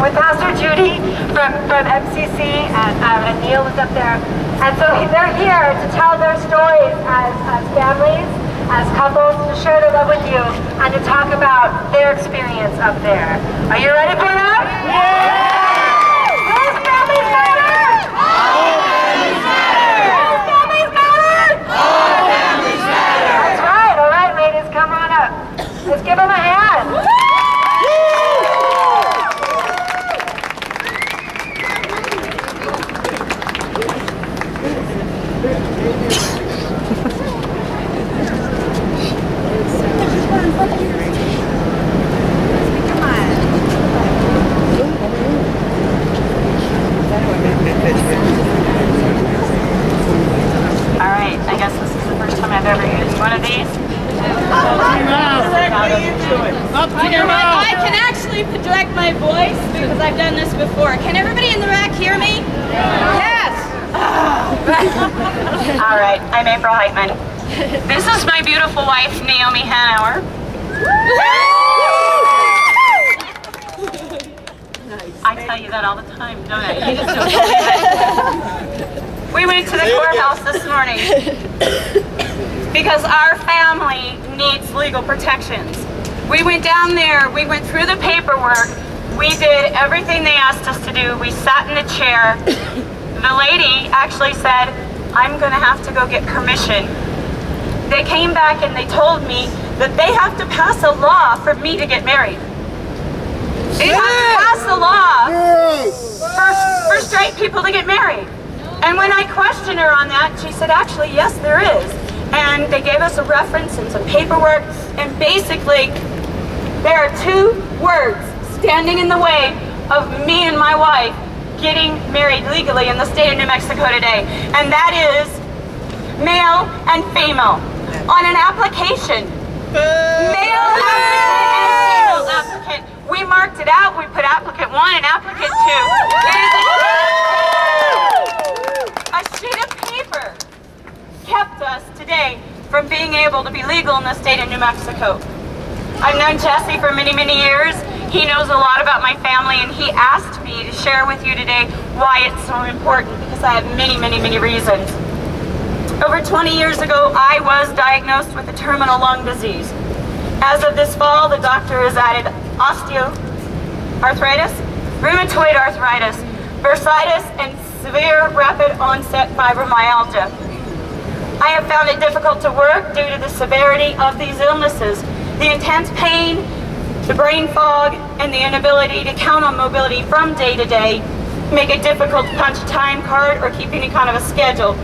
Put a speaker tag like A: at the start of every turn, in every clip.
A: with Pastor Judy from MCC, and Neil is up there. And so they're here to tell their stories as families, as couples, to share their love with you, and to talk about their experience up there. Are you ready for that? Yeah! Whose families matter? All families matter! Whose families matter? All families matter! That's right. All right, ladies, come on up. Let's give them a hand.
B: Alright, I guess this is the first time I've ever used one of these.
C: I can actually project my voice because I've done this before. Can everybody in the back hear me? Yes!
B: Alright, I'm April Heitman. This is my beautiful wife, Naomi Hanauer. I tell you that all the time, don't I? You just don't believe it. We went to the courthouse this morning because our family needs legal protections. We went down there, we went through the paperwork, we did everything they asked us to do. We sat in the chair. The lady actually said, I'm going to have to go get permission. They came back and they told me that they have to pass a law for me to get married. They have to pass a law for straight people to get married. And when I questioned her on that, she said, actually, yes, there is. And they gave us a reference and some paperwork, and basically, there are two words standing in the way of me and my wife getting married legally in the state of New Mexico today, and that is male and female. On an application, male applicant and female applicant. We marked it out, we put applicant 1 and applicant 2. A sheet of paper kept us today from being able to be legal in the state of New Mexico. I've known Jesse for many, many years. He knows a lot about my family, and he asked me to share with you today why it's so important, because I have many, many, many reasons. Over 20 years ago, I was diagnosed with a terminal lung disease. As of this fall, the doctor has added osteoarthritis, rheumatoid arthritis, bursitis, and severe rapid onset fibromyalgia. I have found it difficult to work due to the severity of these illnesses. The intense pain, the brain fog, and the inability to count on mobility from day to day make it difficult to punch a time card or keep any kind of a schedule.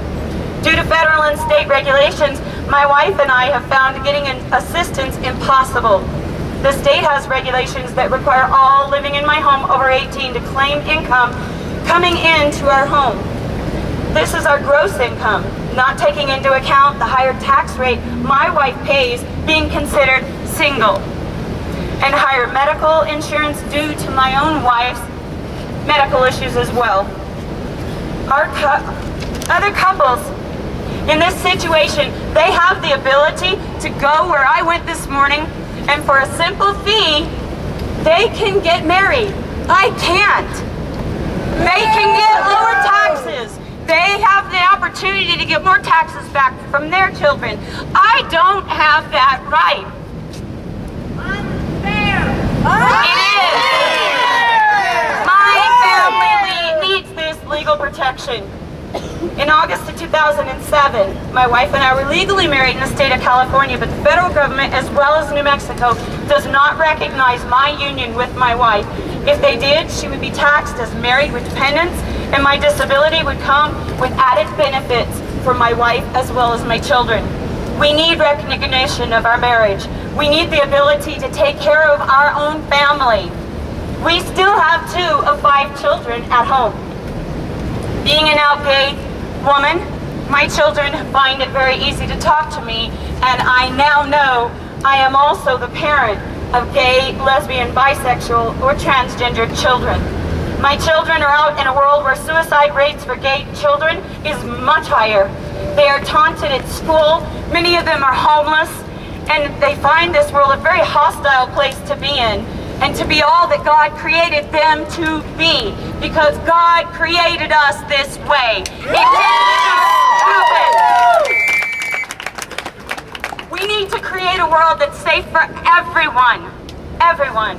B: Due to federal and state regulations, my wife and I have found getting assistance impossible. The state has regulations that require all living in my home over 18 to claim income coming into our home. This is our gross income, not taking into account the higher tax rate my wife pays being considered single, and higher medical insurance due to my own wife's medical issues as well. Other couples in this situation, they have the ability to go where I went this morning, and for a simple fee, they can get married. I can't. They can get lower taxes. They have the opportunity to get more taxes back from their children. I don't have that right. Unfair. It is. My family needs this legal protection. In August of 2007, my wife and I were legally married in the state of California, but the federal government, as well as New Mexico, does not recognize my union with my wife. If they did, she would be taxed as married with dependents, and my disability would come with added benefits for my wife as well as my children. We need recognition of our marriage. We need the ability to take care of our own family. We still have 2 of 5 children at home. Being an out gay woman, my children find it very easy to talk to me, and I now know I am also the parent of gay, lesbian, bisexual, or transgender children. My children are out in a world where suicide rates for gay children is much higher. They are taunted at school, many of them are homeless, and they find this world a very hostile place to be in. and to be all that God created them to be, because God created us this way. It can't happen. We need to create a world that's safe for everyone. Everyone.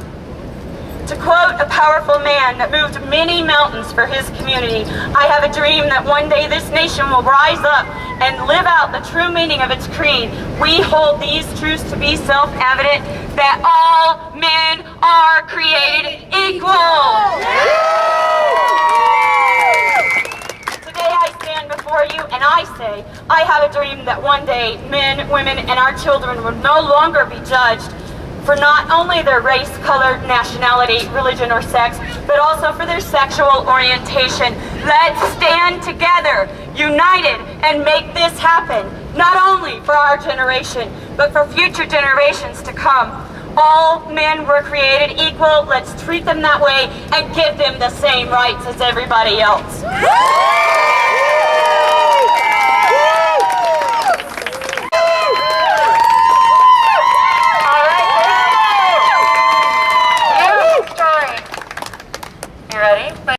B: To quote a powerful man that moved many mountains for his community, I have a dream that one day this nation will rise up and live out the true meaning of its creed. We hold these truths to be self-evident, that all men are created equal. Today I stand before you and I say, I have a dream that one day men, women, and our children will no longer be judged for not only their race, color, nationality, religion, or sex, but also for their sexual orientation. Let's stand together, united, and make this happen, not only for our generation, but for future generations to come. All men were created equal. Let's treat them that way and give them the same rights as everybody else.